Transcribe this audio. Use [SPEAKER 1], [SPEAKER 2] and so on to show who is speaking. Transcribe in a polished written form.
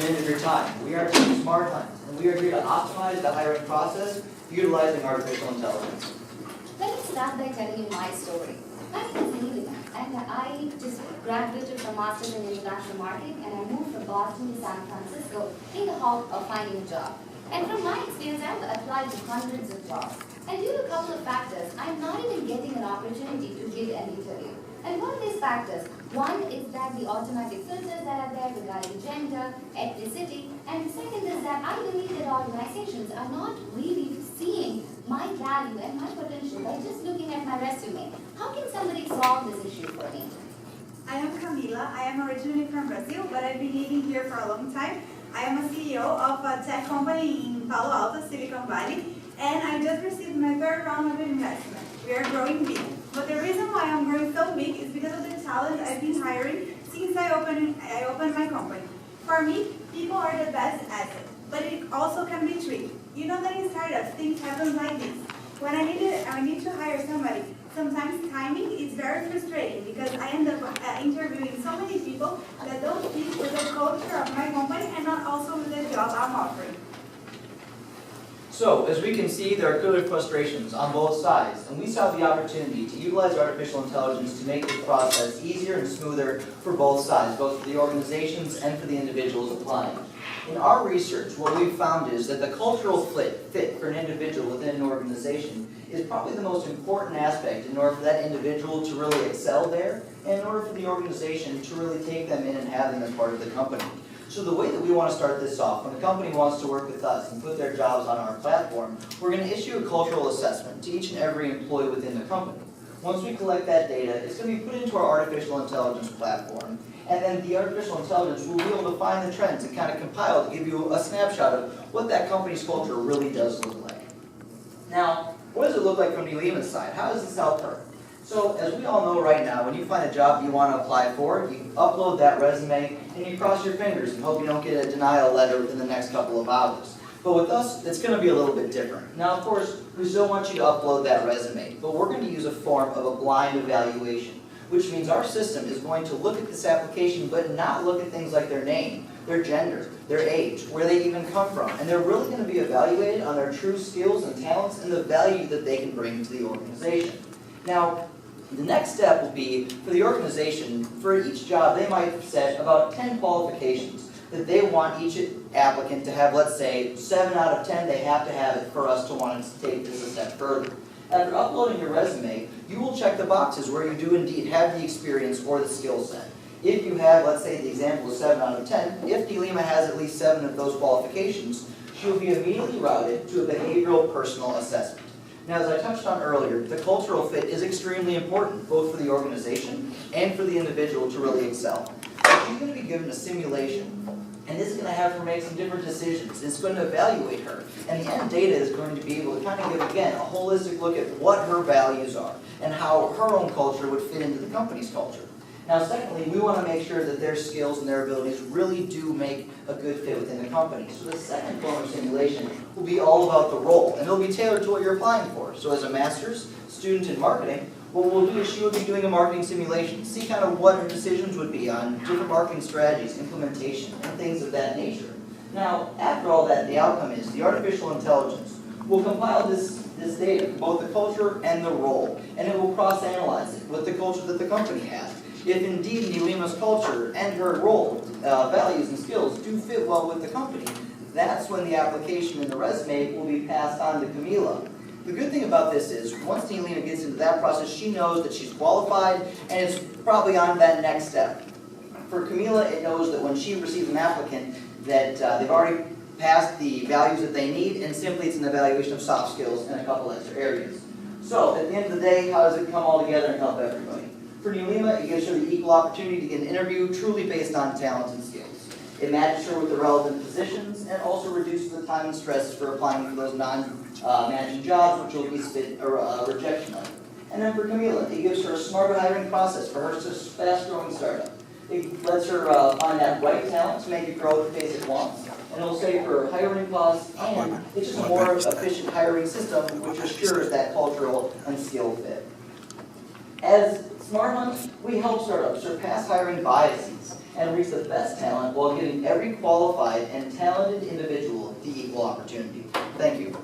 [SPEAKER 1] minute of your time. We are Team SmartHunt, and we are here to optimize the hiring process utilizing artificial intelligence.
[SPEAKER 2] Let me start by telling you my story. My name is Neelima, and I just graduated from Masters in International Marketing, and I moved from Boston to San Francisco in the hope of finding a job. And from my experience, I've applied to hundreds of jobs. And due to a couple of factors, I'm not even getting an opportunity to give an interview. And what are these factors? One is that the automatic filters that are there regarding gender, ethnicity, and the second is that I believe that organizations are not really seeing my value and my potential by just looking at my resume. How can somebody solve this issue for me?
[SPEAKER 3] I am Camila. I am originally from Brazil, but I've been living here for a long time. I am a CEO of a tech company in Palo Alto, Silicon Valley, and I just received my third round of investment. We are growing big. But the reason why I'm growing so big is because of the talent I've been hiring since I opened my company. For me, people are the best asset, but it also can be tricky. You know that in startups, things happen like this. When I need to hire somebody, sometimes timing is very frustrating because I end up interviewing so many people that don't fit with the culture of my company and not also with the job I'm offering.
[SPEAKER 1] So, as we can see, there are clearly frustrations on both sides, and we saw the opportunity to utilize artificial intelligence to make this process easier and smoother for both sides, both for the organizations and for the individuals applying. In our research, what we've found is that the cultural fit for an individual within an organization is probably the most important aspect in order for that individual to really excel there, and in order for the organization to really take them in and have them as part of the company. So the way that we want to start this off, when a company wants to work with us and put their jobs on our platform, we're going to issue a cultural assessment to each and every employee within the company. Once we collect that data, it's going to be put into our artificial intelligence platform, and then the artificial intelligence will be able to find the trends and kind of compile to give you a snapshot of what that company's culture really does look like. Now, what does it look like from Neelima's side? How does this help her? So, as we all know right now, when you find a job you want to apply for, you upload that resume and you cross your fingers and hope you don't get a denial letter within the next couple of hours. But with us, it's going to be a little bit different. Now, of course, we still want you to upload that resume, but we're going to use a form of a blind evaluation, which means our system is going to look at this application but not look at things like their name, their gender, their age, where they even come from. And they're really going to be evaluated on their true skills and talents and the value that they can bring to the organization. Now, the next step will be for the organization, for each job, they might set about 10 qualifications that they want each applicant to have. Let's say 7 out of 10, they have to have it for us to want to take this a step further. After uploading your resume, you will check the boxes where you do indeed have the experience or the skill set. If you have, let's say the example is 7 out of 10, if Neelima has at least 7 of those qualifications, she will be immediately routed to a behavioral personal assessment. Now, as I touched on earlier, the cultural fit is extremely important, both for the organization and for the individual to really excel. She's going to be given a simulation, and this is going to have her make some different decisions. It's going to evaluate her, and the end data is going to be able to kind of give, again, a holistic look at what her values are and how her own culture would fit into the company's culture. Now, secondly, we want to make sure that their skills and their abilities really do make a good fit within the company. So the second form of simulation will be all about the role, and it'll be tailored to what you're applying for. So as a master's student in marketing, what we'll do is she will be doing a marketing simulation, see kind of what her decisions would be on different marketing strategies, implementation, and things of that nature. Now, after all that, the outcome is the artificial intelligence will compile this data, both the culture and the role, and it will cross-analyze it with the culture that the company has. If indeed Neelima's culture and her role, values and skills do fit well with the company, that's when the application and the resume will be passed on to Camila. The good thing about this is, once Neelima gets into that process, she knows that she's qualified and is probably on that next step. For Camila, it knows that when she receives an applicant that they've already passed the values that they need, and simply it's an evaluation of soft skills and a couple extra areas. So, at the end of the day, how does it come all together and help everybody? For Neelima, it gives her the equal opportunity to get an interview truly based on talents and skills. It matches her with the relevant positions and also reduces the time and stress for applying for those non-managing jobs, which will be rejection of. And then for Camila, it gives her a smarter hiring process for her fast-growing startup. It lets her find that right talent to make it grow at the pace it wants, and it'll save her hiring costs, and it's just a more efficient hiring system which assures that cultural and skill fit. As SmartHunt, we help startups surpass hiring biases and reach the best talent while giving every qualified and talented individual the equal opportunity. Thank you.